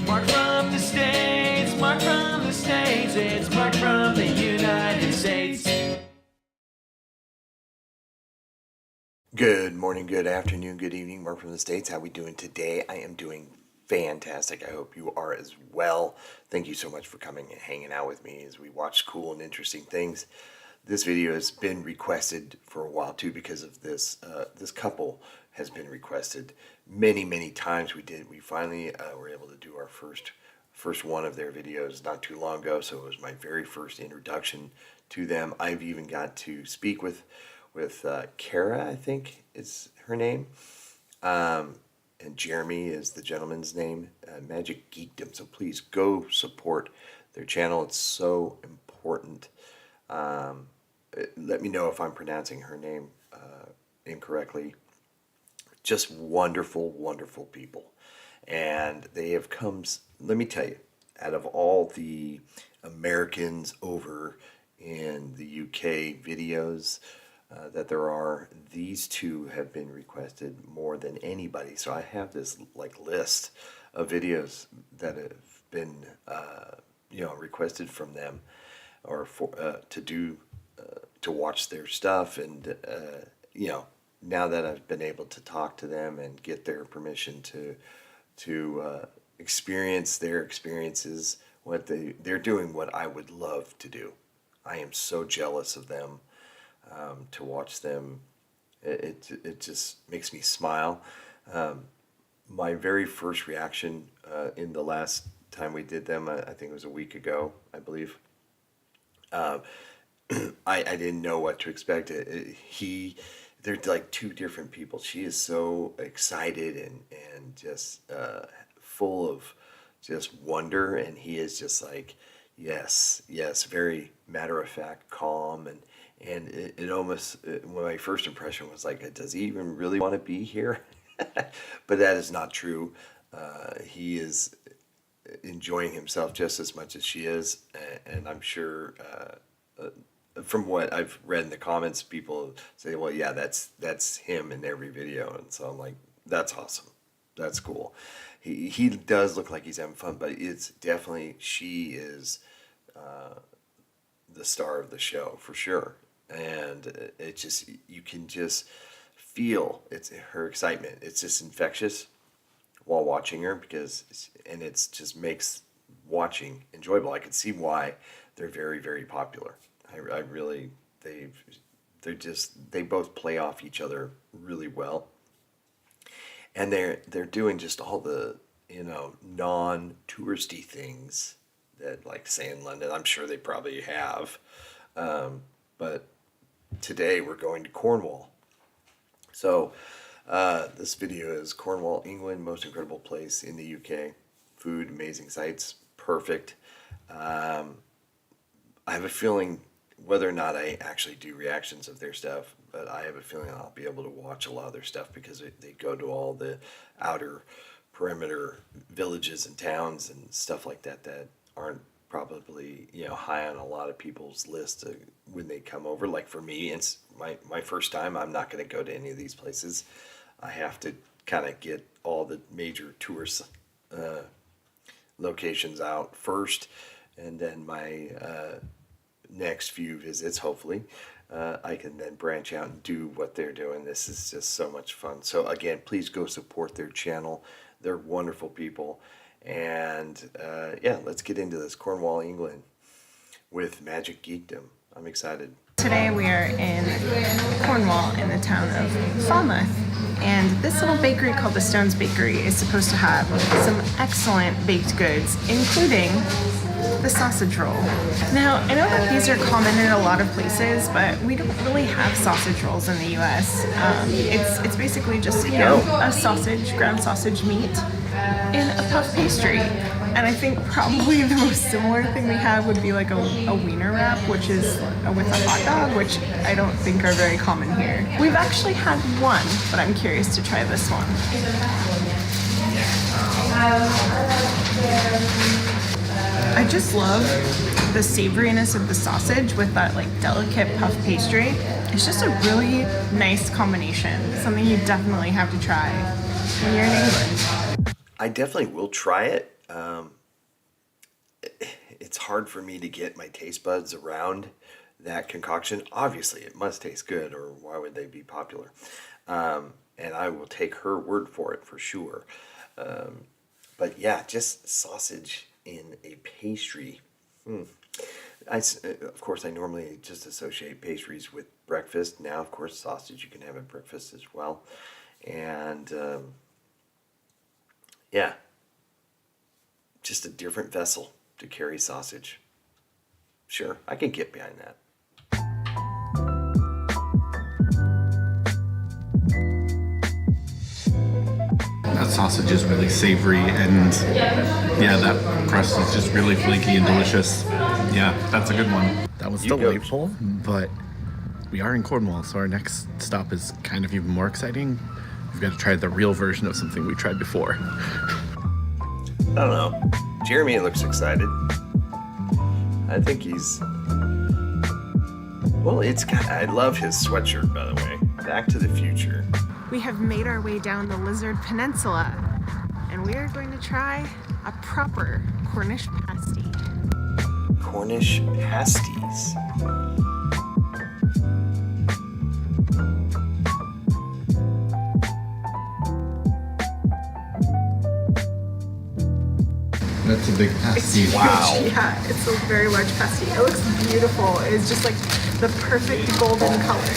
Mark from the States, Mark from the States, it's Mark from the United States. Good morning, good afternoon, good evening, Mark from the States. How we doing today? I am doing fantastic. I hope you are as well. Thank you so much for coming and hanging out with me as we watch cool and interesting things. This video has been requested for a while too because of this. This couple has been requested many times. We finally were able to do our first one of their videos not too long ago. So it was my very first introduction to them. I've even got to speak with Kara, I think is her name, and Jeremy is the gentleman's name. Magic Geekdom. So please go support their channel. It's so important. Let me know if I'm pronouncing her name incorrectly. Just wonderful, wonderful people. And they have come, let me tell you, out of all the Americans over in the UK videos that there are, these two have been requested more than anybody. So I have this list of videos that have been requested from them, or for to watch their stuff. And now that I've been able to talk to them and get their permission to experience their experiences, they're doing what I would love to do. I am so jealous of them. To watch them, it just makes me smile. My very first reaction in the last time we did them, I think it was a week ago, I believe. I didn't know what to expect. They're like two different people. She is so excited and just full of just wonder, and he is just like, yes, very matter of fact, calm, and it almost, my first impression was like, does he even really want to be here? But that is not true. He is enjoying himself just as much as she is, and I'm sure from what I've read in the comments, people say, well, yeah, that's him in every video. And so I'm like, that's awesome. That's cool. He does look like he's having fun, but it's definitely, she is the star of the show for sure. And it just, you can just feel her excitement. It's just infectious while watching her, and it's just makes watching enjoyable. I can see why they're very popular. I really, they both play off each other really well, and they're doing just all the non-touristy things that, like, say in London, I'm sure they probably have, but today we're going to Cornwall. So this video is Cornwall, England, most incredible place in the UK. Food, amazing sights, perfect. I have a feeling, whether or not I actually do reactions of their stuff, but I have a feeling I'll be able to watch a lot of their stuff because they go to all the outer perimeter villages and towns and stuff like that aren't probably high on a lot of people's list when they come over. Like for me, it's my first time. I'm not going to go to any of these places. I have to kind of get all the major tourist locations out first, and then my next few visits, hopefully, I can then branch out and do what they're doing. This is just so much fun. So again, please go support their channel. They're wonderful people. And yeah, let's get into this. Cornwall, England with Magic Geekdom. I'm excited. Today we are in Cornwall in the town of Falmouth, and this little bakery called the Stones Bakery is supposed to have some excellent baked goods, including the sausage roll. Now, I know that these are common in a lot of places, but we don't really have sausage rolls in the US. It's basically just, a sausage, ground sausage meat, in a puff pastry. And I think probably the most similar thing we have would be like a wiener wrap, which is with a hot dog, which I don't think are very common here. We've actually had one, but I'm curious to try this one. I just love the savoriness of the sausage with that like delicate puff pastry. It's just a really nice combination. Something you definitely have to try when you're in England. I definitely will try it. it's hard for me to get my taste buds around that concoction. Obviously, it must taste good, or why would they be popular? And I will take her word for it for sure. But yeah, just sausage in a pastry. Of course, I normally just associate pastries with breakfast. Now, of course, sausage you can have at breakfast as well. And yeah, just a different vessel to carry sausage. Sure, I can get behind that. That sausage is really savory, and yeah, that crust is just really flaky and delicious. Yeah, that's a good one. That was delightful, but we are in Cornwall, so our next stop is kind of even more exciting. We've got to try the real version of something we tried before. I don't know. Jeremy looks excited. I think he's... Well, I love his sweatshirt, by the way. Back to the Future. We have made our way down the Lizard Peninsula, and we are going to try a proper Cornish pasty. Cornish pasties. That's a big pasty. Wow. Yeah, it's a very large pasty. It looks beautiful. It's just like the perfect golden color.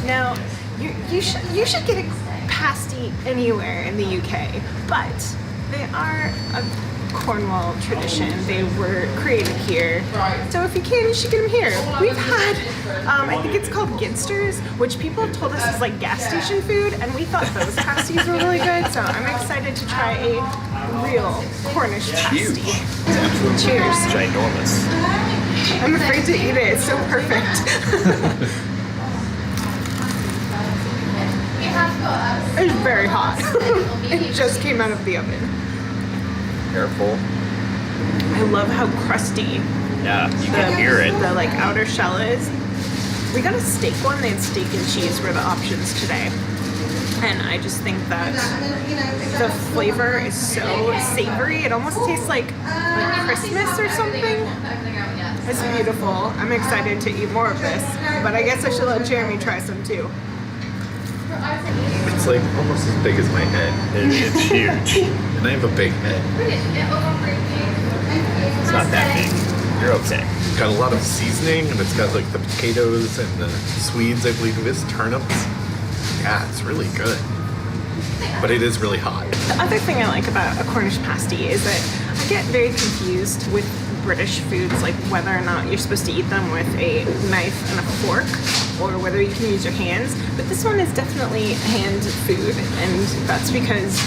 Now, you should get a pasty anywhere in the UK, but they are a Cornwall tradition. They were created here. So if you can, you should get them here. We've had, I think it's called Ginsters, which people have told us is like gas station food, and we thought those pasties were really good. So I'm excited to try a real Cornish pasty. Huge. Cheers. Ginormous. I'm afraid to eat it. It's so perfect. It's very hot. It just came out of the oven. Careful. I love how crusty Yeah, you can hear it. the like outer shell is. We got a steak one. They had steak and cheese were the options today. And I just think that the flavor is so savory. It almost tastes like Christmas or something. It's beautiful. I'm excited to eat more of this. But I guess I should let Jeremy try some too. It's like almost as big as my head. It's huge. And I have a big head. It's not that big. You're okay. It's got a lot of seasoning, and it's got like the potatoes and the Swedes, I believe it is, turnips. Yeah, it's really good. But it is really hot. The other thing I like about a Cornish pasty is that I get very confused with British foods, like whether or not you're supposed to eat them with a knife and a fork, or whether you can use your hands. But this one is definitely hand food, and that's because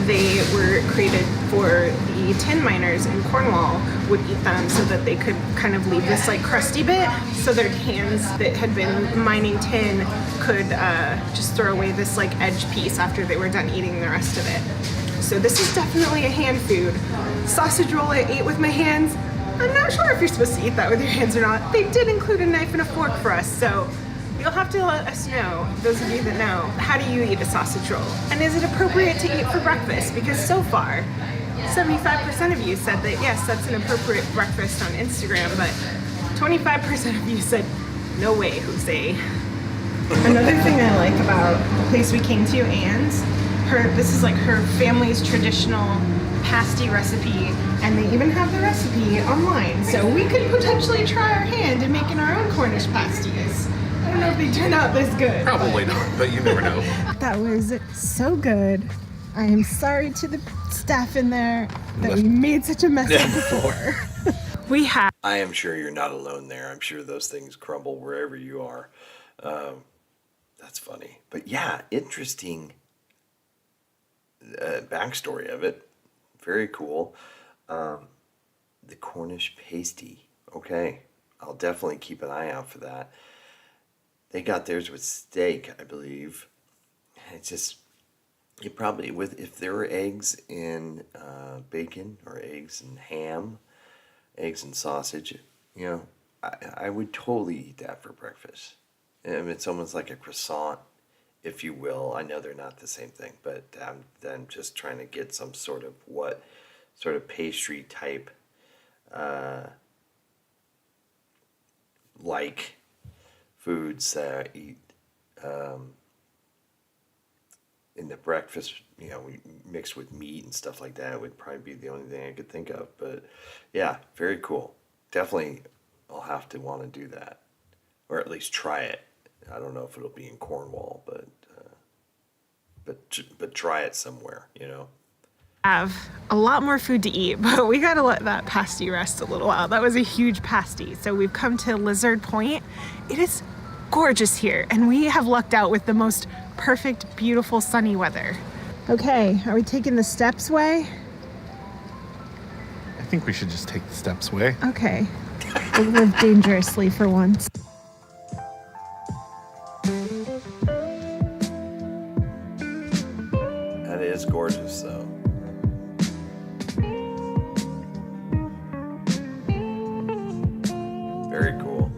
they were created for the tin miners in Cornwall would eat them so that they could kind of leave this like crusty bit, so their hands that had been mining tin could just throw away this like edge piece after they were done eating the rest of it. So this is definitely a hand food. Sausage roll I ate with my hands. I'm not sure if you're supposed to eat that with your hands or not. They did include a knife and a fork for us, so you'll have to let us know, those of you that know, how do you eat a sausage roll? And is it appropriate to eat for breakfast? Because so far, 75% of you said that yes, that's an appropriate breakfast on Instagram, but 25% of you said, no way, Jose. Another thing I like about the place we came to, Anne's, this is like her family's traditional pasty recipe, and they even have the recipe online, so we could potentially try our hand in making our own Cornish pasties. I don't know if they turn out this good. Probably not, but you never know. That was so good. I am sorry to the staff in there that we made such a mess before. We have. I am sure you're not alone there. I'm sure those things crumble wherever you are. That's funny. But yeah, interesting backstory of it. Very cool. The Cornish pasty. Okay. I'll definitely keep an eye out for that. They got theirs with steak, I believe. It's just, you probably, if there were eggs and bacon, or eggs and ham, eggs and sausage, you know, I would totally eat that for breakfast. I mean, it's almost like a croissant, if you will. I know they're not the same thing, but I'm just trying to get some sort of what sort of pastry type like foods that I eat in the breakfast, you know, mixed with meat and stuff like that would probably be the only thing I could think of. But yeah, very cool. Definitely I'll have to want to do that, or at least try it. I don't know if it'll be in Cornwall, but try it somewhere, you know. Have a lot more food to eat, but we gotta let that pasty rest a little while. That was a huge pasty. So we've come to Lizard Point. It is gorgeous here, and we have lucked out with the most perfect, beautiful, sunny weather. Okay, are we taking the steps way? I think we should just take the steps way. Okay, we'll live dangerously for once. That is gorgeous, though. Very cool.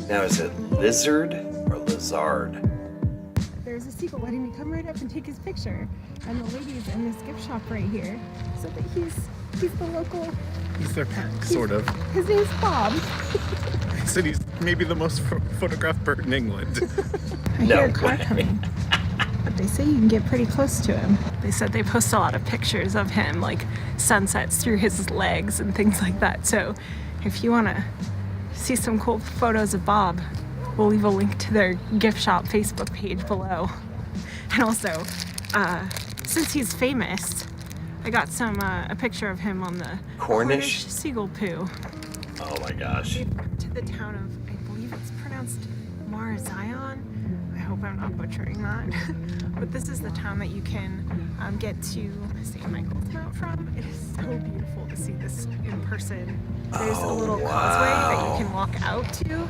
Now, is it lizard or lizard? There's a seagull letting me come right up and take his picture. And the lady's in this gift shop right here. So that he's the local. He's their pet, sort of. His name's Bob. He said he's maybe the most photographed bird in England. I hear a car coming. But they say you can get pretty close to him. They said they post a lot of pictures of him, like sunsets through his legs and things like that. So if you want to see some cool photos of Bob, we'll leave a link to their gift shop Facebook page below. And also, since he's famous, I got a picture of him on the Cornish seagull poo. Oh my gosh. To the town of, I believe it's pronounced Marzion. I hope I'm not butchering that. But this is the town that you can get to St. Michael's Mount from. It is so beautiful to see this in person. There's a little causeway that you can walk out to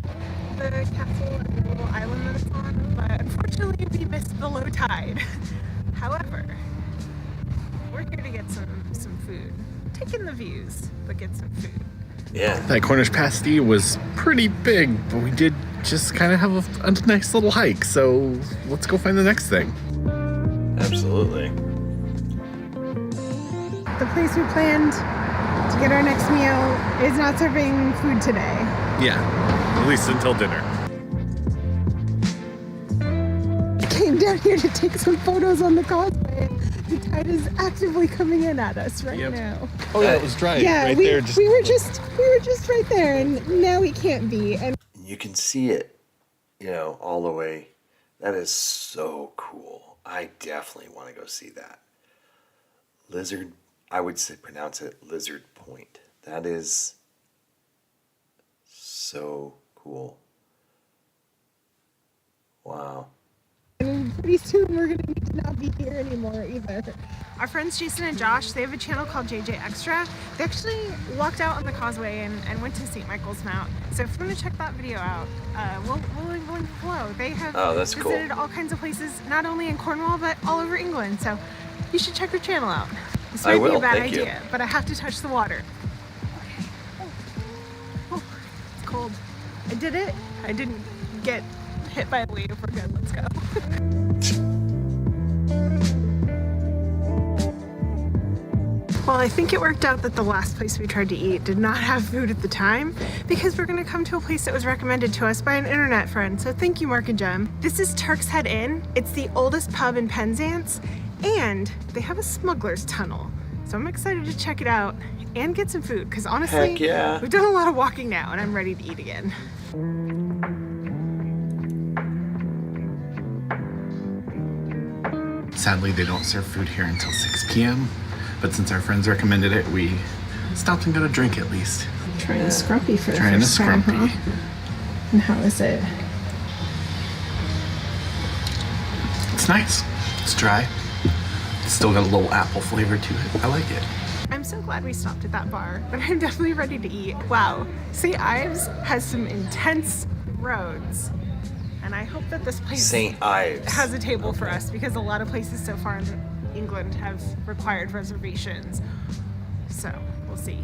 the castle and the little island that it's on. But unfortunately, we missed the low tide. However, we're here to get some food. Take in the views, but get some food. Yeah. That Cornish pasty was pretty big, but we did just kind of have a nice little hike. So let's go find the next thing. Absolutely. The place we planned to get our next meal is not serving food today. Yeah, at least until dinner. I came down here to take some photos on the causeway. The tide is actively coming in at us right now. Oh yeah, it was dry right we, there. we were just right there, and now we can't be. And You can see it, you know, all the way. That is so cool. I definitely want to go see that. Lizard, I would say pronounce it Lizard Point. That is so cool. Wow. pretty soon we're gonna need to not be here anymore either. Our friends Jason and Josh, they have a channel called JJ Extra. They actually walked out on the causeway and went to St. Michael's Mount. So if you want to check that video out, we'll link below. They have visited all kinds of places, not only in Cornwall, but all over England. So you should check their channel out. This might be a bad idea, but I have to touch the water. Okay. Oh, it's cold. I did it. I didn't get hit by a wave. We're good. Let's go. Well, I think it worked out that the last place we tried to eat did not have food at the time because we're gonna come to a place that was recommended to us by an internet friend. So thank you, Mark and Jem. This is Turk's Head Inn. It's the oldest pub in Penzance, and they have a smuggler's tunnel. So I'm excited to check it out and get some food because honestly, we've done a lot of walking now and I'm ready to eat again. Sadly, they don't serve food here until 6 p.m. But since our friends recommended it, we stopped and got a drink at least. Trying a scrumpy for the first time, huh? And how is it? It's nice. It's dry. It's still got a little apple flavor to it. I like it. I'm so glad we stopped at that bar, but I'm definitely ready to eat. Wow, St. Ives has some intense roads. And I hope that this place St. Ives has a table for us because a lot of places so far in England have required reservations. So we'll see.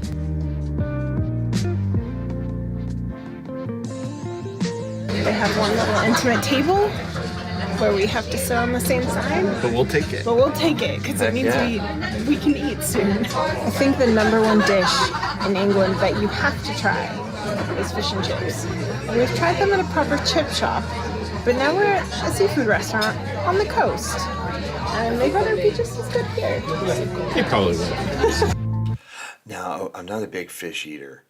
They have one little intimate table where we have to sit on the same side. But we'll take it. But we'll take it because it means yeah. we can eat soon. I think the #1 dish in England that you have to try is fish and chips. We've tried them at a proper chip shop, but now we're at a seafood restaurant on the coast. And they better be just as good here. He probably will. Now, I'm not a big fish eater,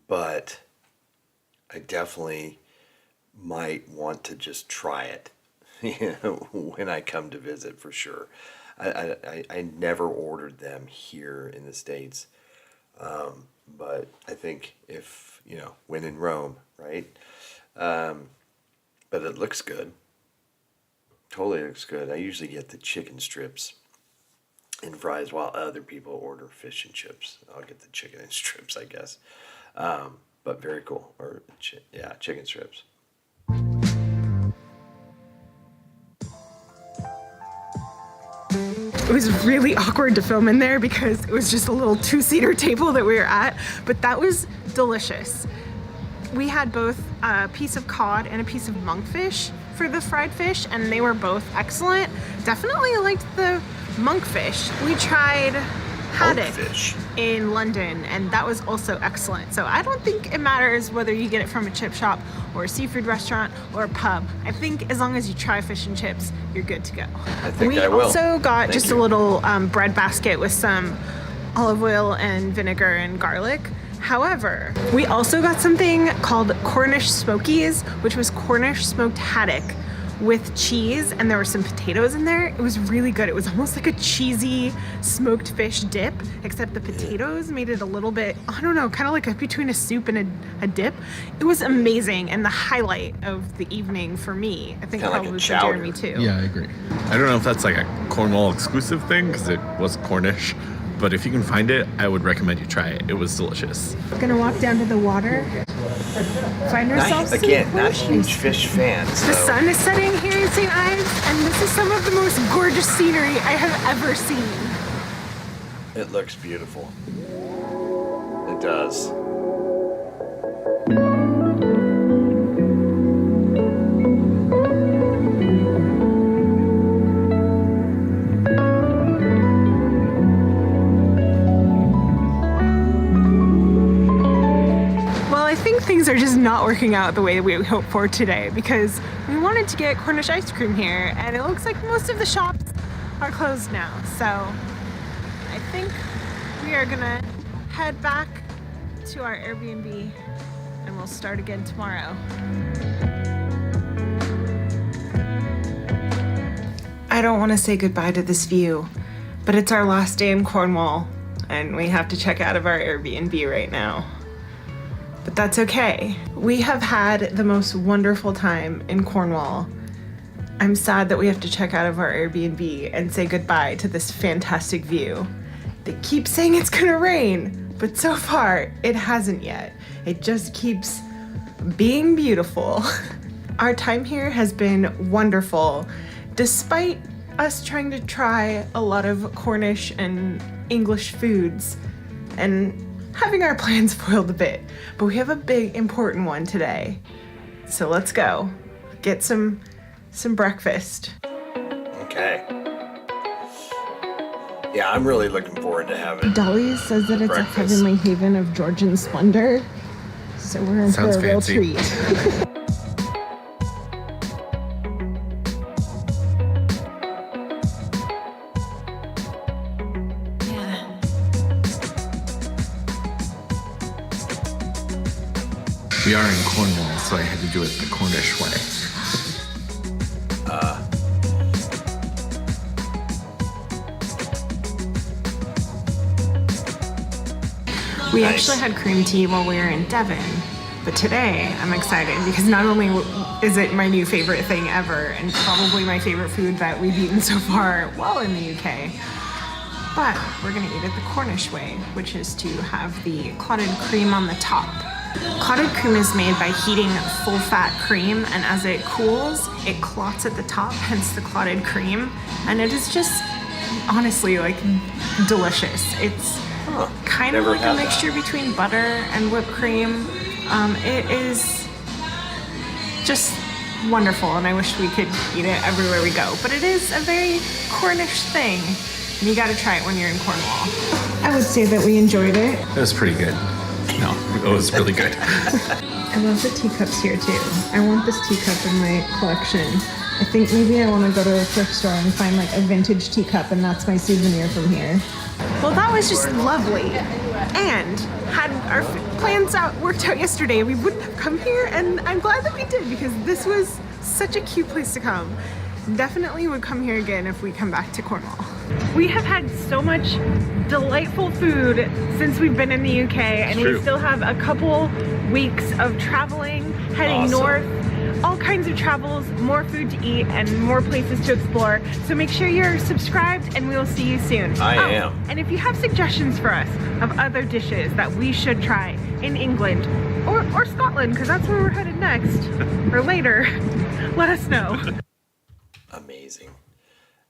but I definitely might want to just try it, when I come to visit for sure. I never ordered them here in the States, but I think if, when in Rome, right? But it looks good. Totally looks good. I usually get the chicken strips and fries while other people order fish and chips. I'll get the chicken and strips, I guess. But very cool. Or chicken strips. It was really awkward to film in there because it was just a little 2-seater table that we were at, but that was delicious. We had both a piece of cod and a piece of monkfish for the fried fish, and they were both excellent. Definitely liked the monkfish. We tried haddock in London, and that was also excellent. So I don't think it matters whether you get it from a chip shop or a seafood restaurant or a pub. I think as long as you try fish and chips, you're good to go. I think I will. We also got just a little bread basket with some olive oil and vinegar and garlic. However, we also got something called Cornish Smokies, which was Cornish smoked haddock with cheese, and there were some potatoes in there. It was really good. It was almost like a cheesy smoked fish dip, except the potatoes made it a little bit, I don't know, kind of like between a soup and a dip. It was amazing, and the highlight of the evening for me, I think Kinda probably like a for Jeremy too. Yeah, I agree. I don't know if that's like a Cornwall exclusive thing because it was Cornish, but if you can find it, I would recommend you try it. It was delicious. We're gonna walk down to the water, find ourselves some not fish. huge fish fan. So. The sun is setting here in St. Ives, and this is some of the most gorgeous scenery I have ever seen. It looks beautiful. It does. Things are just not working out the way we hoped for today because we wanted to get Cornish ice cream here, and it looks like most of the shops are closed now. So I think we are gonna head back to our Airbnb and we'll start again tomorrow. I don't want to say goodbye to this view, but it's our last day in Cornwall and we have to check out of our Airbnb right now. But that's okay. We have had the most wonderful time in Cornwall. I'm sad that we have to check out of our Airbnb and say goodbye to this fantastic view. They keep saying it's gonna rain, but so far it hasn't yet. It just keeps being beautiful. Our time here has been wonderful, despite us trying to try a lot of Cornish and English foods and having our plans spoiled a bit, but we have a big important one today. So let's go get some breakfast. Okay. Yeah, I'm really looking forward to having Dolly says that it's breakfast. a heavenly haven of Georgian splendor, so we're in for a real treat. We are in Cornwall, so I had to do it the Cornish way. We actually had cream tea while we were in Devon, but today I'm excited because not only is it my new favorite thing ever and probably my favorite food that we've eaten so far while in the UK, but we're gonna eat it the Cornish way, which is to have the clotted cream on the top. Clotted cream is made by heating full fat cream, and as it cools, it clots at the top, hence the clotted cream, and it is just honestly like delicious. It's kind of like a mixture between butter and whipped cream. It is just wonderful, and I wish we could eat it everywhere we go. But it is a very Cornish thing, and you got to try it when you're in Cornwall. I would say that we enjoyed it. It was pretty good. No, it was really good. I love the teacups here too. I want this teacup in my collection. I think maybe I want to go to a thrift store and find like a vintage teacup, and that's my souvenir from here. Well, that was just lovely. And had our plans worked out yesterday, we wouldn't have come here, and I'm glad that we did because this was such a cute place to come. Definitely would come here again if we come back to Cornwall. We have had so much delightful food since we've been in the UK, and we still have a couple weeks of traveling, heading north. All kinds of travels, more food to eat, and more places to explore. So make sure you're subscribed, and we will see you soon. I am. And if you have suggestions for us of other dishes that we should try in England or Scotland, because that's where we're headed next, or later, let us know. Amazing.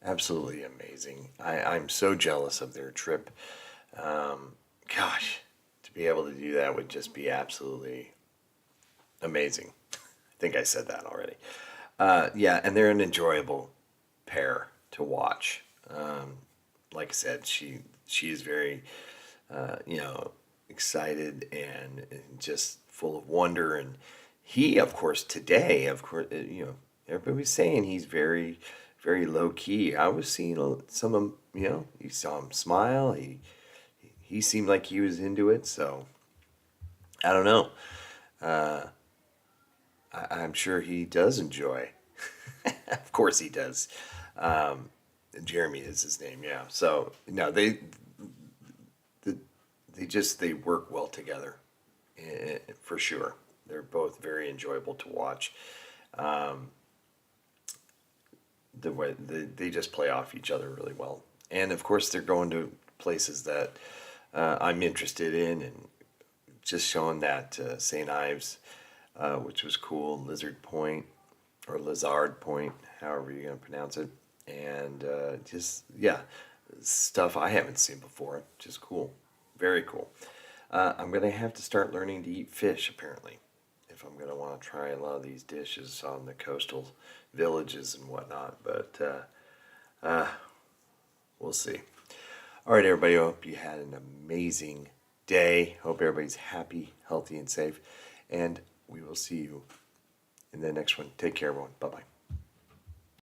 Absolutely amazing. I'm so jealous of their trip. Gosh, to be able to do that would just be absolutely amazing. I think I said that already. Yeah, and they're an enjoyable pair to watch. Like I said, she is very, excited and just full of wonder. And he, of course, today, everybody's saying he's very, very low key. I was seeing some of, you saw him smile. He seemed like he was into it. So I don't know. I'm sure he does enjoy. Of course he does. Jeremy is his name, yeah. So no, they work well together, for sure. They're both very enjoyable to watch. The way they just play off each other really well, and of course they're going to places that I'm interested in, and just showing that St. Ives. Which was cool, Lizard Point, or Lizard Point, however you're going to pronounce it. And stuff I haven't seen before. Just cool. Very cool. I'm going to have to start learning to eat fish, apparently, if I'm going to want to try a lot of these dishes on the coastal villages and whatnot. But we'll see. All right, everybody, I hope you had an amazing day. Hope everybody's happy, healthy, and safe. And we will see you in the next one. Take care, everyone. Bye-bye.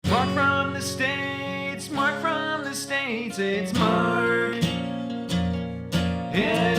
Mark from the States, Mark from the States, it's Mark. Yeah.